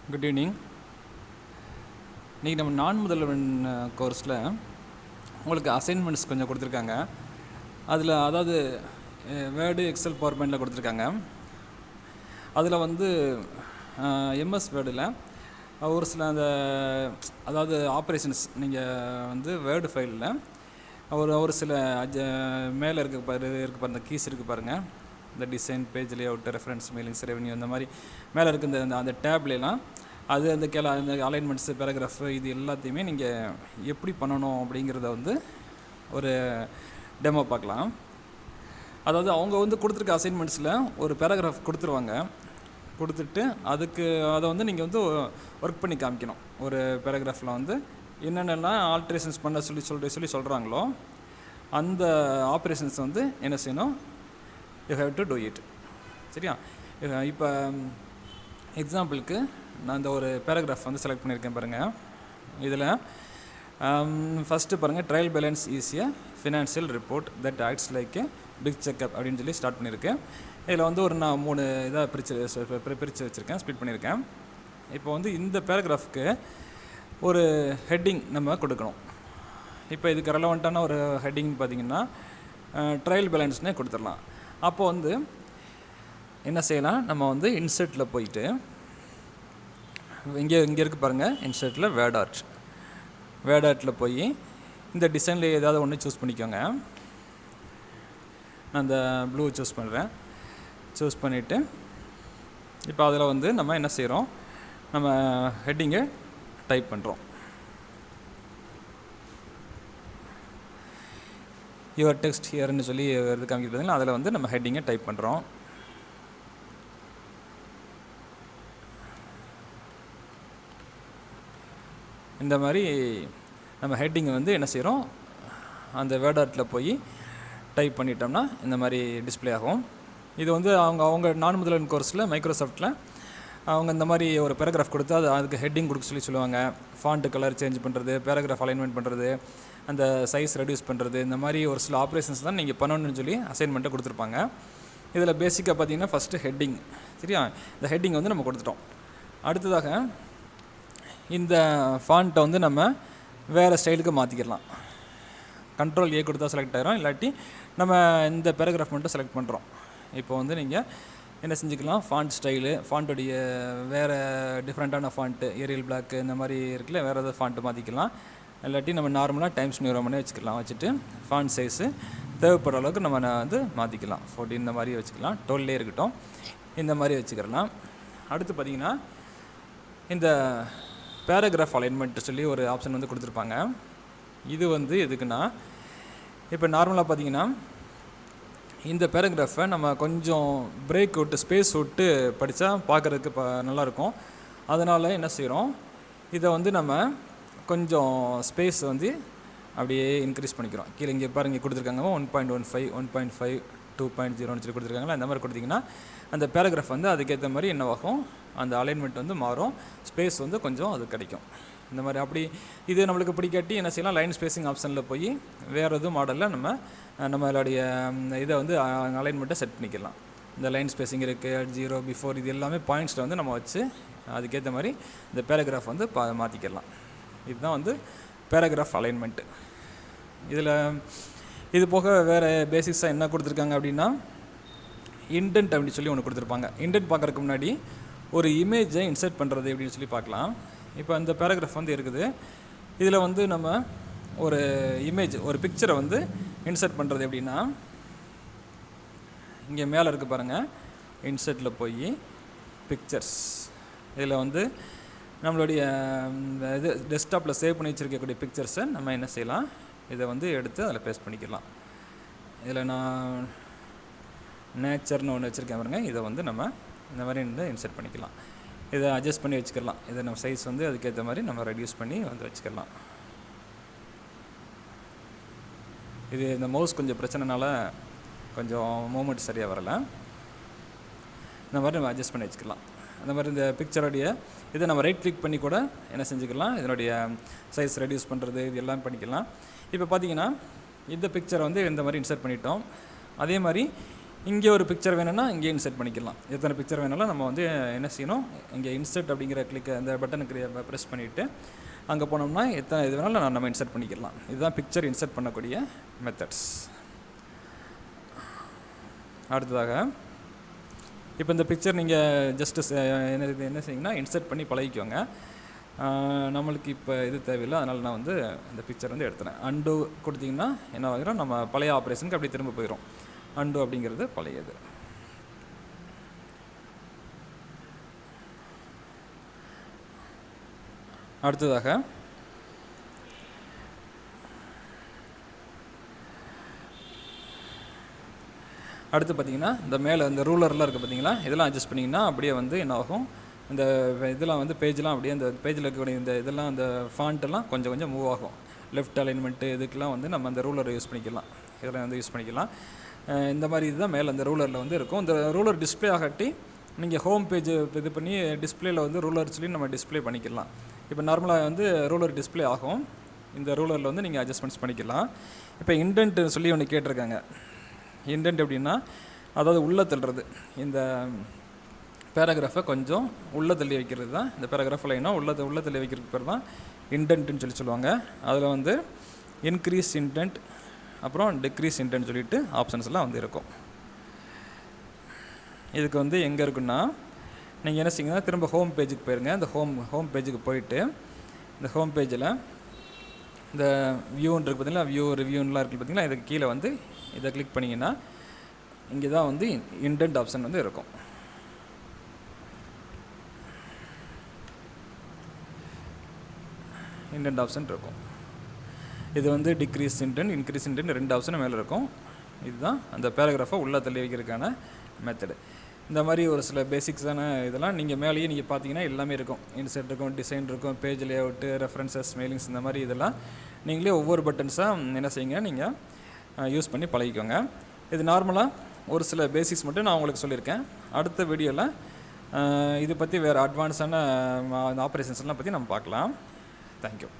Good evening. இன்றைக்கி நம்ம நான் முதல்வன் கோர்ஸில் உங்களுக்கு அசைன்மெண்ட்ஸ் கொஞ்சம் கொடுத்துருக்காங்க. அதில் அதாவது வேர்டு, எக்ஸல், பவர் பாயிண்டில் கொடுத்துருக்காங்க. அதில் வந்து எம்எஸ் வேர்டில் ஒரு சில அந்த அதாவது ஆப்ரேஷன்ஸ் நீங்கள் வந்து வேர்டு ஃபைலில் ஒரு சில மேலே இருக்க பாருங்க அந்த கீஸ் இருக்குது பாருங்கள். இந்த design, page layout, reference, mailings, review, இந்த மாதிரி மேலே இருக்க இந்த அந்த டேப்லாம் அது அந்த அந்த அலைன்மெண்ட்ஸு, பேராகிராஃபு இது எல்லாத்தையுமே நீங்கள் எப்படி பண்ணணும் அப்படிங்கிறத வந்து ஒரு டெமோ பார்க்கலாம். அதாவது அவங்க வந்து கொடுத்துருக்க அசைன்மெண்ட்ஸில் ஒரு பேராகிராஃப் கொடுத்துருவாங்க. கொடுத்துட்டு அதை வந்து நீங்கள் வந்து ஒர்க் பண்ணி காமிக்கணும். ஒரு பேராகிராஃபில் வந்து என்னென்னலாம் ஆல்ட்ரேஷன்ஸ் பண்ண சொல்லி சொல்கிறாங்களோ அந்த ஆப்ரேஷன்ஸ் வந்து என்ன செய்யணும், you have to do it. சரியா? இப்போ எக்ஸாம்பிளுக்கு நான் இந்த ஒரு பேராகிராஃப் வந்து செலக்ட் பண்ணியிருக்கேன் பாருங்கள். இதில் ஃபஸ்ட்டு பாருங்கள், ட்ரையல் பேலன்ஸ் ஈஸியாக financial report that acts like a big checkup அப்படின்னு சொல்லி ஸ்டார்ட் பண்ணியிருக்கேன். இதில் வந்து நான் 3 இதாக பிரித்து வச்சுருக்கேன், ஸ்ப்ளிட் பண்ணியிருக்கேன். இப்போ வந்து இந்த பேராகிராஃப்க்கு ஒரு ஹெட்டிங் நம்ம கொடுக்கணும். இப்போ இதுக்கு ரெலவெண்ட்டான ஒரு ஹெட்டிங் பார்த்திங்கன்னா ட்ரையல் பேலன்ஸ்னே கொடுத்துடலாம். அப்போ வந்து என்ன செய்யலாம், நம்ம வந்து இன்சர்ட்டில் போயிட்டு இங்கே இருக்குது பாருங்கள், இன்சர்ட்டில் வேர்ட் ஆர்ட்டில் போய் இந்த டிசைனில் ஏதாவது ஒன்று சூஸ் பண்ணிக்கோங்க. நான் அந்த ப்ளூ சூஸ் பண்ணுறேன். சூஸ் பண்ணிவிட்டு இப்போ அதில் வந்து நம்ம என்ன செய்கிறோம், நம்ம ஹெட்டிங்கை டைப் பண்ணுறோம். யுவர் டெக்ஸ்ட் ஹியர்னு சொல்லி இது காமிக்கிறதுல அதில் வந்து நம்ம ஹெட்டிங்கை டைப் பண்ணுறோம். இந்த மாதிரி நம்ம ஹெட்டிங்கை வந்து என்ன செய்கிறோம், அந்த வேர்ட் ஆர்ட்டில் போய் டைப் பண்ணிட்டோம்னா இந்த மாதிரி டிஸ்பிளே ஆகும். இது வந்து அவங்க நான் முதல்வன் கோர்ஸில் மைக்ரோசாஃப்ட்டில் அவங்க இந்த மாதிரி ஒரு பேராகிராஃப் கொடுத்து அதுக்கு ஹெட்டிங் கொடுக்க சொல்லுவாங்க. ஃபாண்ட் கலர் சேஞ்ச் பண்ணுறது, பேராகிராஃப் அலைன்மெண்ட் பண்ணுறது, அந்த சைஸ் ரெடியூஸ் பண்ணுறது, இந்த மாதிரி ஒரு சில ஆப்ரேஷன்ஸ் தான் நீங்கள் பண்ணணும்னு சொல்லி அசைன்மெண்ட்டை கொடுத்துருப்பாங்க. இதில் பேசிக்காக பார்த்தீங்கன்னா ஃபஸ்ட்டு ஹெட்டிங். சரியா? இந்த ஹெட்டிங் வந்து நம்ம கொடுத்துட்டோம். அடுத்ததாக இந்த ஃபாண்ட்டை வந்து நம்ம வேறு ஸ்டைலுக்கு மாற்றிக்கிடலாம். கண்ட்ரோல் ஏ கொடுத்தா செலக்ட் ஆகிரும், இல்லாட்டி நம்ம இந்த பேராகிராஃப் மட்டும் செலக்ட் பண்ணுறோம். இப்போ வந்து நீங்கள் என்ன செஞ்சுக்கலாம், ஃபாண்ட் ஸ்டைலு, ஃபாண்ட்டுடைய வேறு டிஃப்ரெண்ட்டான ஃபாண்ட்டு, ஏரியல் பிளாக்கு இந்த மாதிரி இருக்குல்ல, வேறு ஏதாவது ஃபாண்ட்டு மாற்றிக்கலாம். இல்லாட்டி நம்ம நார்மலாக டைம்ஸ் நியூ ரோமனே வச்சுக்கலாம். வச்சுட்டு ஃபாண்ட் சைஸு தேவைப்படுற அளவுக்கு நம்ம வந்து மாற்றிக்கலாம். 14 இந்த மாதிரி வச்சுக்கலாம். 12 இருக்கட்டும், இந்த மாதிரி வச்சுக்கலாம். அடுத்து பார்த்திங்கன்னா இந்த பேராகிராஃப் அலைன்மெண்ட் சொல்லி ஒரு ஆப்ஷன் வந்து கொடுத்துருப்பாங்க. இது வந்து எதுக்குன்னா, இப்போ நார்மலாக பார்த்திங்கன்னா இந்த பேராகிராஃபை நம்ம கொஞ்சம் பிரேக் விட்டு ஸ்பேஸ் விட்டு படித்தா பார்க்குறதுக்கு நல்லாயிருக்கும். அதனால் என்ன செய்கிறோம், இதை வந்து நம்ம கொஞ்சம் ஸ்பேஸ் வந்து அப்படியே இன்க்ரீஸ் பண்ணிக்கிறோம். கீழே இங்கே பாருங்கள் கொடுத்துருக்காங்க 1.15, 1.5, 2.0ன்னு சொல்லி கொடுத்துருக்காங்களா. இந்த மாதிரி கொடுத்திங்கன்னா அந்த பேராகிராஃப் வந்து அதுக்கேற்ற மாதிரி என்னவாகும், அந்த அலைன்மெண்ட் வந்து மாறும், ஸ்பேஸ் வந்து கொஞ்சம் அது கிடைக்கும். இந்த மாதிரி அப்படி இது நம்மளுக்கு பிடிக்காட்டி என்ன செய்யலாம், லைன் ஸ்பேசிங் ஆப்ஷனில் போய் வேறு எதுவும் மாடலில் நம்மளுடைய இதை வந்து அலைன்மெண்ட்டை செட் பண்ணிக்கலாம். இந்த லைன் ஸ்பேசிங் இருக்குது, 0, பிஃபோர், இது எல்லாமே பாயிண்ட்ஸில் வந்து நம்ம வச்சு அதுக்கேற்ற மாதிரி இந்த பேராகிராஃப் வந்து மாற்றிக்கலாம். இதுதான் வந்து பேராகிராஃப் அலைன்மெண்ட்டு. இதில் இது போக வேறு பேசிக்ஸாக என்ன கொடுத்துருக்காங்க அப்படின்னா, இன்டென்ட் அப்படின்னு சொல்லி ஒன்று கொடுத்துருப்பாங்க. இன்டென்ட் பார்க்குறதுக்கு முன்னாடி ஒரு இமேஜை இன்சர்ட் பண்ணுறது அப்படின்னு சொல்லி பார்க்கலாம். இப்போ அந்த பேராகிராஃப் வந்து இருக்குது. இதில் வந்து நம்ம ஒரு இமேஜ், ஒரு பிக்சரை வந்து இன்சர்ட் பண்ணுறது எப்படின்னா, இங்கே மேலே இருக்குது பாருங்கள், இன்சர்ட்டில் போய் பிக்சர்ஸ், இதில் வந்து நம்மளுடைய இது டெஸ்க்டாப்பில் சேவ் பண்ணி வச்சுருக்கக்கூடிய பிக்சர்ஸை நம்ம என்ன செய்யலாம், இதை வந்து எடுத்து அதில் பேஸ்ட் பண்ணிக்கலாம். இதில் நான் நேச்சர்னு ஒன்று வச்சுருக்கேன் பாருங்கள், இதை வந்து நம்ம இந்த மாதிரி இன்சர்ட் பண்ணிக்கலாம். இதை அட்ஜஸ்ட் பண்ணி வச்சுக்கலாம். இதை நம்ம சைஸ் வந்து அதுக்கேற்ற மாதிரி நம்ம ரெடியூஸ் பண்ணி வந்து வச்சுக்கலாம். இது இந்த மவுஸ் கொஞ்சம் பிரச்சனைனால கொஞ்சம் மூமெண்ட் சரியாக வரலை. இந்த மாதிரி நம்ம அட்ஜஸ்ட் பண்ணி வச்சுக்கலாம். அந்த மாதிரி இந்த பிக்சருடைய இதை நம்ம ரைட் கிளிக் பண்ணி கூட என்ன செஞ்சுக்கலாம், இதனுடைய சைஸ் ரெடியூஸ் பண்ணுறது இது எல்லாம் பண்ணிக்கலாம். இப்போ பார்த்திங்கன்னா இந்த பிக்சரை வந்து இந்த மாதிரி இன்சர்ட் பண்ணிட்டோம். அதே மாதிரி இங்கே ஒரு பிக்சர் வேணும்னா இங்கே இன்சர்ட் பண்ணிக்கலாம். எத்தனை பிக்சர் வேணாலும் நம்ம வந்து என்ன செய்யணும், இங்கே இன்சர்ட் அப்படிங்கிற அந்த பட்டனுக்கு ப்ரெஸ் பண்ணிவிட்டு அங்கே போனோம்னா எத்தனை இது வேணாலும் நம்ம இன்சர்ட் பண்ணிக்கலாம். இதுதான் பிக்சர் இன்சர்ட் பண்ணக்கூடிய மெத்தட்ஸ். அடுத்ததாக இப்போ இந்த பிக்சர் நீங்கள் ஜஸ்ட்டு என்ன செய்யுங்கன்னா இன்சர்ட் பண்ணி பழகிக்கோங்க. நம்மளுக்கு இப்போ இது தேவையில்லை, அதனால் நான் வந்து இந்த பிக்சர் வந்து எடுத்துறேன். அண்டு கொடுத்திங்கன்னா என்ன ஆகிறோம், நம்ம பழைய ஆப்ரேஷனுக்கு அப்படி திரும்ப போயிடும். அண்டு அப்படிங்கிறது பழையது. அடுத்ததாக அடுத்து பார்த்திங்கன்னா இந்த மேலே இந்த ரூலர்லாம் இருக்குது பார்த்திங்களா, இதெல்லாம் அட்ஜஸ்ட் பண்ணிங்கன்னா அப்படியே வந்து என்ன ஆகும், இந்த இதெல்லாம் வந்து பேஜெலாம் அப்படியே இந்த பேஜில் இருக்கக்கூடிய இந்த இதெல்லாம் அந்த ஃபாண்ட்டெல்லாம் கொஞ்சம் கொஞ்சம் மூவ் ஆகும். லெஃப்ட் அலைன்மெண்ட்டு இதுக்கெலாம் வந்து நம்ம அந்த ரூலரை யூஸ் பண்ணிக்கலாம். இதெல்லாம் வந்து யூஸ் பண்ணிக்கலாம். இந்த மாதிரி இதுதான் மேலே அந்த ரூலரில் வந்து இருக்கும். இந்த ரூலர் டிஸ்பிளே ஆகட்டி நீங்கள் ஹோம் பேஜ் இது பண்ணி டிஸ்பிளேயில் வந்து ரூலர் சொல்லி நம்ம டிஸ்பிளே பண்ணிக்கலாம். இப்போ நார்மலாக வந்து ரூலர் டிஸ்பிளே ஆகும். இந்த ரூலரில் வந்து நீங்கள் அட்ஜஸ்ட்மெண்ட்ஸ் பண்ணிக்கலாம். இப்போ இண்டென்ட் சொல்லி ஒன்று கேட்டிருக்காங்க. இண்டென்ட் எப்படின்னா, அதாவது உள்ளே தள்ளுறது. இந்த பேராகிராஃபை கொஞ்சம் உள்ளே தள்ளி வைக்கிறது தான் இந்த பேராகிராஃப் லைனாக உள்ளே தள்ளி வைக்கிறதுக்கு பேர் தான் இண்டென்ட்னு சொல்லுவாங்க. அதில் வந்து இன்க்ரீஸ் இண்டென்ட் அப்புறம் டிக்ரீஸ் இண்டென்ட் சொல்லிட்டு ஆப்ஷன்ஸ்லாம் வந்து இருக்கும். இதுக்கு வந்து எங்கே இருக்குன்னா, நீங்கள் என்ன செய்யுங்கன்னா திரும்ப ஹோம் பேஜுக்கு போயிருங்க. இந்த ஹோம் பேஜுக்கு போயிட்டு இந்த ஹோம் பேஜில் இந்த வியூன்னு இருக்குது பார்த்தீங்களா, வியூ ரிவ்யூன்லாம் இருக்குது பார்த்தீங்களா, இதுக்கு கீழே வந்து இதை கிளிக் பண்ணிங்கன்னா இங்கே தான் வந்து இண்டென்ட் ஆப்ஷன் வந்து இருக்கும். இண்டென்ட் ஆப்ஷன் இருக்கும். இது வந்து டிக்ரீஸ் இண்டென்ட், இன்க்ரீஸ் இண்டென்ட் 2 ஆப்ஷனும் மேலே இருக்கும். இதுதான் அந்த பேராகிராஃபை உள்ளே தள்ளி வைக்கிறதுக்கான மெத்தடு. இந்த மாதிரி ஒரு சில பேசிக்ஸான இதெல்லாம் நீங்கள் மேலேயே நீங்கள் பார்த்தீங்கன்னா எல்லாமே இருக்கும். இன்சர்ட் இருக்கும், டிசைன் இருக்கும், பேஜ் லேஅவுட்டு, ரெஃபரன்சஸ், மெயிலிங்ஸ், இந்த மாதிரி இதெல்லாம் நீங்களே ஒவ்வொரு பட்டன்ஸாக என்ன செய்யுங்க, நீங்கள் யூஸ் பண்ணி பழகிக்கோங்க. இது நார்மலாக ஒரு சில பேசிக்ஸ் மட்டும் நான் உங்களுக்கு சொல்லியிருக்கேன். அடுத்த வீடியோவில் இது பற்றி வேறு அட்வான்ஸான ஆப்ரேஷன்ஸ்லாம் பற்றி நம்ம பார்க்கலாம். தேங்க்யூ.